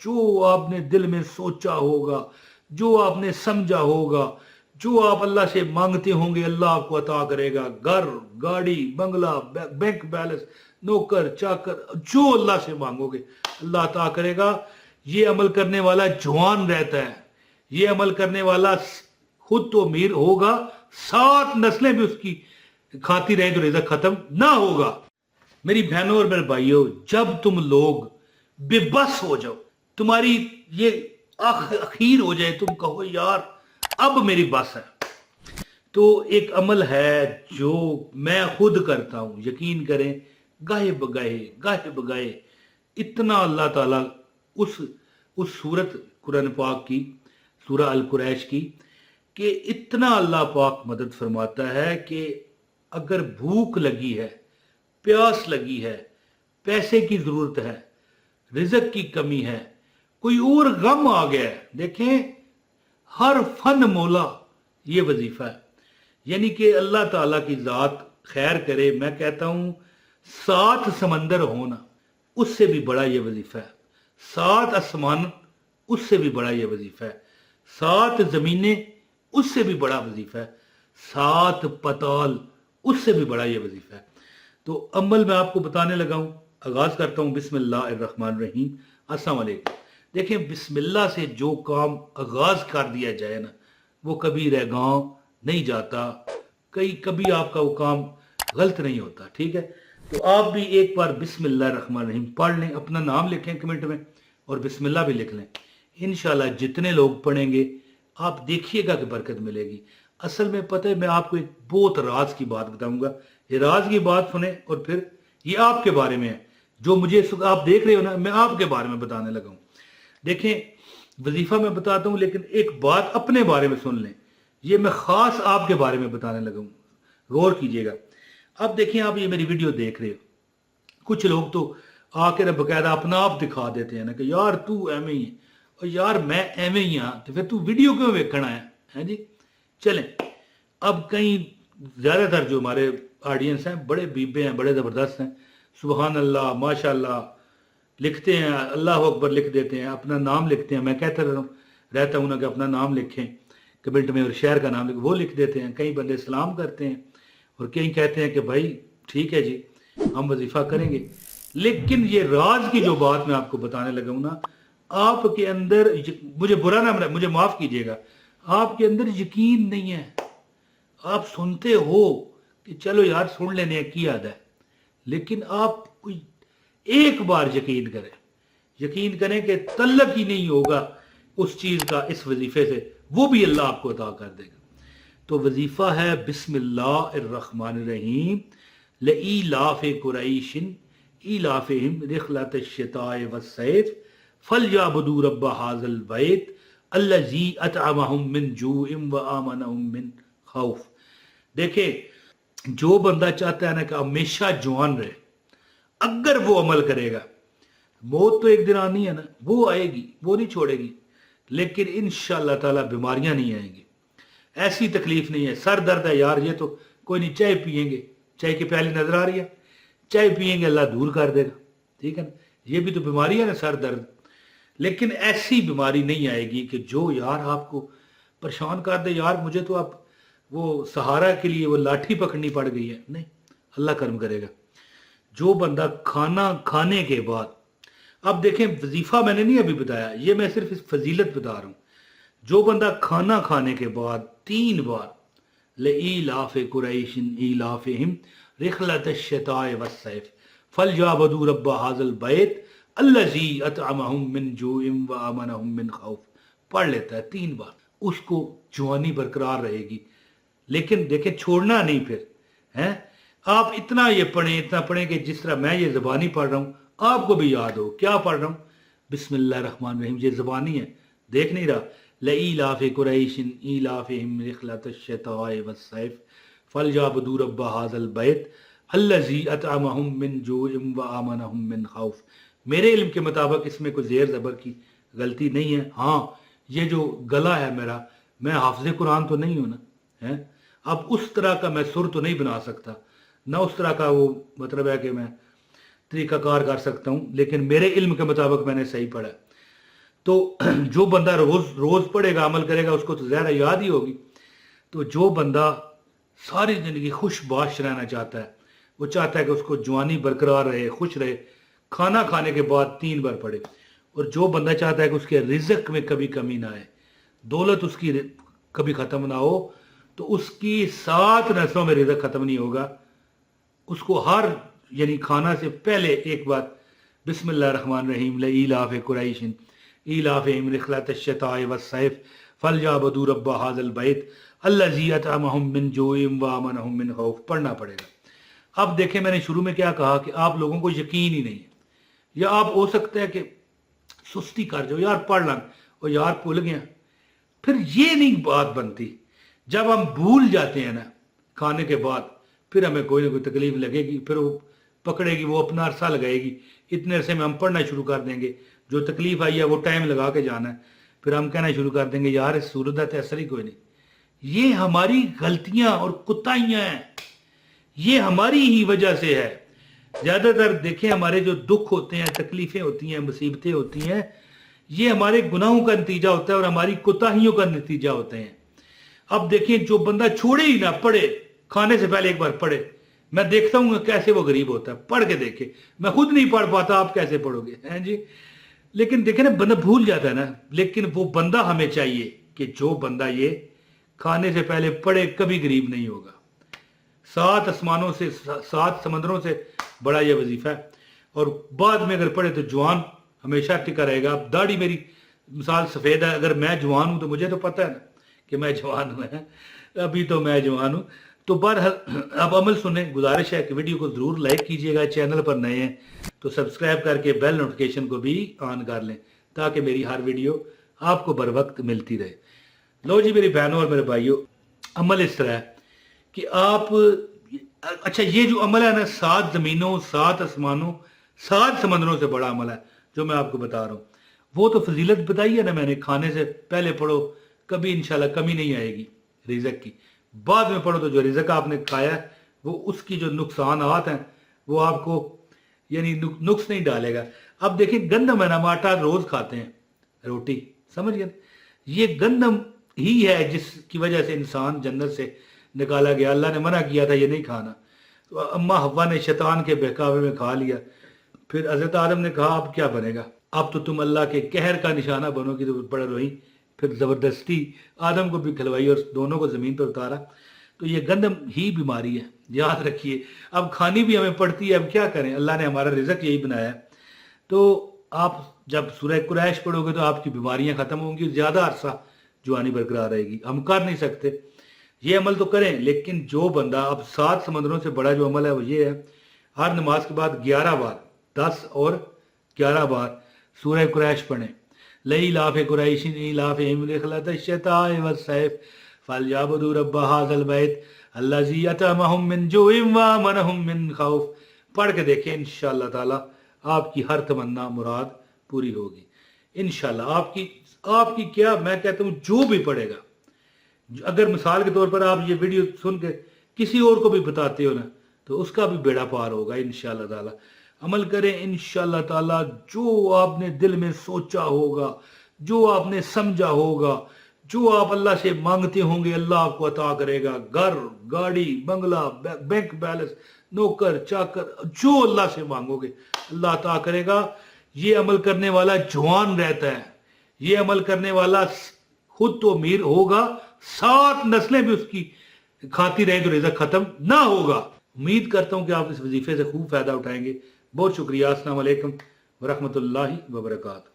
जो आपने दिल में सोचा होगा, जो आपने समझा होगा, जो आप अल्लाह से मांगते होंगे अल्लाह आपको अता करेगा। घर, गाड़ी, बंगला, बैंक बैलेंस, नौकर चाकर, जो अल्लाह से मांगोगे अल्लाह अता करेगा। ये अमल करने वाला जवान रहता है, ये अमल करने वाला खुद तो अमीर होगा, 7 नस्लें भी उसकी खाती रहे तो रिज़्क खत्म ना होगा। मेरी बहनों और मेरे भाइयों, जब तुम लोग बेबस हो जाओ, तुम्हारी ये अखीर हो जाए, तुम कहो यार अब मेरी बस है, तो एक अमल है जो मैं खुद करता हूं, यकीन करें, गाहे बगाए इतना अल्लाह ताला उस सूरत कुरान पाक की, सूरह अल कुरैश की, कि इतना अल्लाह पाक मदद फरमाता है कि अगर भूख लगी है, प्यास लगी है, पैसे की जरूरत है, रिज़्क की कमी है, कोई और गम आ गया है, देखें हर फन मौला ये वजीफा है। यानी कि अल्लाह ताला की जात खैर करे, मैं कहता हूं 7 समंदर होना उससे भी बड़ा ये वजीफा है, 7 आसमान उससे भी बड़ा ये वजीफा है, 7 जमीनें उससे भी बड़ा वजीफा है, 7 पताल उससे भी बड़ा ये वजीफा है। तो अमल मैं आपको बताने लगा हूं, आगाज करता हूं बिस्मिल्लाहिर्रहमानिर्रहीम। अस्सलाम वालेकुम। देखें, बिस्मिल्लाह से जो काम आगाज कर दिया जाए ना, वो कभी रहगांव नहीं जाता, कभी आपका वो काम गलत नहीं होता। ठीक है, तो आप भी एक बार बिस्मिल्लाहिर्रहमानिर्रहीम पढ़ लें, अपना नाम लिखें कमेंट में और बिस्मिल्लाह भी लिख लें। इंशाल्लाह जितने लोग पढ़ेंगे आप देखिएगा कि बरकत मिलेगी। असल में पता है, मैं आपको एक बहुत राज की बात बताऊंगा, ये राज की बात सुने और फिर ये आपके बारे में है, जो मुझे आप देख रहे हो ना, मैं आपके बारे में बताने लगा हूं। देखें, वजीफा मैं बताता हूं, लेकिन एक बात अपने बारे में सुन लें, ये मैं खास आपके बारे में बताने लगा हूं, गौर कीजिएगा। अब देखें, आप ये मेरी वीडियो देख रहे हो, कुछ लोग तो आकर बकायदा अपना आप दिखा देते हैं ना कि यार तू एवं ही है, और यार मैं एवं ही हाँ, तो फिर तू वीडियो क्यों वेखना है जी। चलें, अब कई ज्यादातर जो हमारे ऑडियंस हैं बड़े बीबे हैं, बड़े जबरदस्त हैं, सुबहान अल्लाह माशाल्लाह लिखते हैं, अल्लाह अकबर लिख देते हैं, अपना नाम लिखते हैं। मैं कहता रहता हूँ ना कि अपना नाम लिखें कमेंट में और शहर का नाम लिखें, वो लिख देते हैं। कई बंदे सलाम करते हैं और कई कहते हैं कि भाई ठीक है जी हम वजीफा करेंगे। लेकिन ये राज की जो बात मैं आपको बताने लगा हूं ना, आपके अंदर, मुझे बुरा ना, मुझे माफ कीजिएगा, आपके अंदर यकीन नहीं है। आप सुनते हो कि चलो यार सुन लेने की याद है, लेकिन आप कोई एक बार यकीन करें कि तल्लक ही नहीं होगा उस चीज का इस वजीफे से, वो भी अल्लाह आपको अता कर देगा। तो वजीफा है बिस्मिल्लाहिर्रहमानिर्रहीम, लईलाफ़ कुरैशिन ईलाफ़िहिम रिहलतश शिताए वस्सैफ फलयअबुदू रब्ब हाज़ल बैत अल्लज़ी अतअमहुम मिन जूइन व आमनहुम मिन खौफ। देखिए, जो बंदा चाहता है ना कि हमेशा जवान रहे, अगर वो अमल करेगा, मौत तो एक दिन आनी है ना, वो आएगी, वो नहीं छोड़ेगी, लेकिन इंशाअल्लाह ताला बीमारियां नहीं आएंगी, ऐसी तकलीफ नहीं है। सर दर्द है यार, ये तो कोई नहीं, चाय पियेंगे, चाय की प्याली नजर आ रही है, चाय पियेंगे अल्लाह दूर कर देगा, ठीक है ना, ये भी तो बीमारी है ना, सर दर्द। लेकिन ऐसी बीमारी नहीं आएगी कि जो यार आपको परेशान कर दे, यार मुझे तो आप वो सहारा के लिए वो लाठी पकड़नी पड़ गई है, नहीं, अल्लाह कर्म करेगा। जो बंदा खाना खाने के बाद, अब देखें वजीफा मैंने नहीं अभी बताया, ये मैं सिर्फ इस फजीलत बता रहा हूं, जो बंदा खाना खाने के बाद 3 बार लईलाफ़ कुरैशिन ईलाफ़िहिम रिहलतश शिताए वस्सैफ फलयअबुदू रब्ब हाज़ल बैत अल्लज़ी अतअमहुम मिन जूइन व आमनहुम मिन खौफ पढ़ लेता है 3 बार, उसको जवानी बरकरार रहेगी। लेकिन देखें, छोड़ना नहीं फिर है। आप इतना पढ़ें कि जिस तरह मैं ये ज़बानी पढ़ रहा हूँ आपको भी याद हो। क्या पढ़ रहा हूँ? बिस्मिल्लाहिर्रहमानिर्रहीम, ये ज़बानी है, देख नहीं रहा। लईलाफ़ कुरैशिन ईलाफ़िहिम रिहलतश शिताए वस्सैफ फलयअबुदू रब्ब हाज़ल बैत अल्लज़ी अतअमहुम मिन जूइन व आमनहुम मिन खौफ। मेरे इल्म के मुताबिक इसमें कोई ज़ेर ज़बर की गलती नहीं है। हाँ, ये जो गला है मेरा, मैं हाफ़िज़ कुरान तो नहीं हूँ ना, है, अब उस तरह का मैं सुर तो नहीं बना सकता, ना उस तरह का वो मतलब है कि मैं तरीक़ाकार कर सकता हूँ, लेकिन मेरे इल्म के मुताबिक मैंने सही पढ़ा। تو جو بندہ روز پڑھے گا عمل کرے گا اس کو تو زیادہ یاد ہی ہوگی. تو جو بندہ ساری زندگی خوش باش رہنا چاہتا ہے، وہ چاہتا ہے کہ اس کو جوانی برقرار رہے، خوش رہے، کھانا کھانے کے بعد 3 بار پڑھے. اور جو بندہ چاہتا ہے کہ اس کے رزق میں کبھی کمی نہ آئے، دولت اس کی کبھی ختم نہ ہو، تو اس کی 7 نسلوں میں رزق ختم نہیں ہوگا. اس کو ہر یعنی کھانا سے پہلے ایک بات بسم اللہ الرحمن الرحیم لإیلاف قریش ایلافہم رحلۃ الشتاء والصیف فلیعبدوا رب ھذا البیت الذی اطعمہم من جوع وآمنہم من خوف پڑھنا پڑے گا. اب دیکھیں میں نے شروع میں کیا کہا کہ آپ لوگوں کو یقین ہی نہیں ہے، یا آپ ہو سکتا ہے کہ سستی کر جاؤ، یار پڑھ لیں اور یار بھول گیا. پھر یہ نہیں بات بنتی. جب ہم بھول جاتے ہیں نا کھانے کے بعد، پھر ہمیں کوئی نہ کوئی تکلیف لگے گی، پھر وہ پکڑے گی، وہ اپنا عرصہ لگائے گی. اتنے عرصے میں ہم پڑھنا شروع کر دیں گے، جو تکلیف آئی ہے وہ ٹائم لگا کے جانا ہے. پھر ہم کہنا شروع کر دیں گے یار اس صورت کا اثر ہی کوئی نہیں. یہ ہماری غلطیاں اور کوتاہیاں ہیں، یہ ہماری ہی وجہ سے ہے. زیادہ تر دیکھیں ہمارے جو دکھ ہوتے ہیں، تکلیفیں ہوتی ہیں، مصیبتیں ہوتی ہیں، یہ ہمارے گناہوں کا نتیجہ ہوتا ہے اور ہماری کوتاہیوں کا نتیجہ ہوتے ہیں. اب دیکھیں جو بندہ چھوڑے ہی نہ پڑھے، کھانے سے پہلے ایک بار پڑھے، میں دیکھتا ہوں کیسے وہ غریب ہوتا ہے. پڑھ کے دیکھے، میں خود نہیں پڑھ پاتا، آپ کیسے پڑھو گے ہیں جی. لیکن دیکھیں نا بندہ بھول جاتا ہے نا. لیکن وہ بندہ ہمیں چاہیے کہ جو بندہ یہ کھانے سے پہلے پڑھے کبھی غریب نہیں ہوگا. 7 آسمانوں سے 7 سمندروں سے بڑا یہ وظیفہ ہے. اور بعد میں اگر پڑھے تو جوان ہمیشہ ٹکا رہے گا. اب داڑھی میری مثال سفید ہے، اگر میں جوان ہوں تو مجھے تو پتہ ہے نا کہ میں جوان ہوں، ابھی تو میں جوان ہوں. تو بہرحال اب عمل سنیں، گزارش ہے کہ ویڈیو کو ضرور لائک کیجئے گا. چینل پر نئے ہیں تو سبسکرائب کر کے بیل نوٹیفیکیشن کو بھی آن کر لیں تاکہ میری ہر ویڈیو آپ کو بر وقت ملتی رہے. لو جی میری بہنوں اور میرے بھائیوں، عمل اس طرح ہے کہ آپ اچھا یہ جو عمل ہے نا 7 زمینوں 7 آسمانوں 7 سمندروں سے بڑا عمل ہے جو میں آپ کو بتا رہا ہوں. وہ تو فضیلت بتائی ہے نا میں نے، کھانے سے پہلے پڑھو کبھی انشاءاللہ کمی نہیں آئے گی رزق کی. بعد میں پڑھو تو جو رزق آپ نے کھایا ہے وہ اس کی جو نقصانات ہیں وہ آپ کو یعنی نقص نہیں ڈالے گا. اب دیکھیں گندم ہے نا، ہم آٹا روز کھاتے ہیں، روٹی، سمجھ گئے. یہ گندم ہی ہے جس کی وجہ سے انسان جنت سے نکالا گیا. اللہ نے منع کیا تھا یہ نہیں کھانا، تو اماں حوا نے شیطان کے بہکاوے میں کھا لیا. پھر حضرت آدم نے کہا اب کیا بنے گا، اب تو تم اللہ کے قہر کا نشانہ بنو گی. تو بڑا روئی، پھر زبردستی آدم کو بھی کھلوائی اور دونوں کو زمین پر اتارا. تو یہ گندم ہی بیماری ہے، یاد رکھیے. اب کھانی بھی ہمیں پڑتی ہے، اب کیا کریں، اللہ نے ہمارا رزق یہی بنایا ہے. تو آپ جب سورہ قریش پڑھو گے تو آپ کی بیماریاں ختم ہوں گی، زیادہ عرصہ جوانی برقرار رہے گی. ہم کر نہیں سکتے، یہ عمل تو کریں. لیکن جو بندہ اب 7 سمندروں سے بڑا جو عمل ہے وہ یہ ہے، ہر نماز کے بعد 11 بار 10 اور 11 بار سورہ قریش پڑھیں. لإیلاف قریش ایلافہم رحلۃ الشتاء والصیف فلیعبدوا رب ھذا البیت الذی اطعمہم من جوع وآمنہم من خوف. پڑھ کے دیکھیں انشاءاللہ تعالی آپ کی ہر تمنا مراد پوری ہوگی انشاءاللہ. آپ کی کیا، میں کہتا ہوں جو بھی پڑھے گا، اگر مثال کے طور پر آپ یہ ویڈیو سن کے کسی اور کو بھی بتاتے ہو نا تو اس کا بھی بیڑا پار ہوگا انشاءاللہ تعالی. عمل کریں انشاءاللہ تعالی. جو آپ نے دل میں سوچا ہوگا، جو آپ نے سمجھا ہوگا، جو آپ اللہ سے مانگتے ہوں گے اللہ آپ کو عطا کرے گا. گھر، گاڑی، بنگلہ، بینک بیلنس، نوکر چاکر، جو اللہ سے مانگو گے اللہ عطا کرے گا. یہ عمل کرنے والا جوان رہتا ہے، یہ عمل کرنے والا خود تو امیر ہوگا، 7 نسلیں بھی اس کی کھاتی رہیں تو رزق ختم نہ ہوگا. امید کرتا ہوں کہ آپ اس وظیفے سے خوب فائدہ اٹھائیں گے. بہت شکریہ. السلام علیکم ورحمۃ اللہ وبرکاتہ.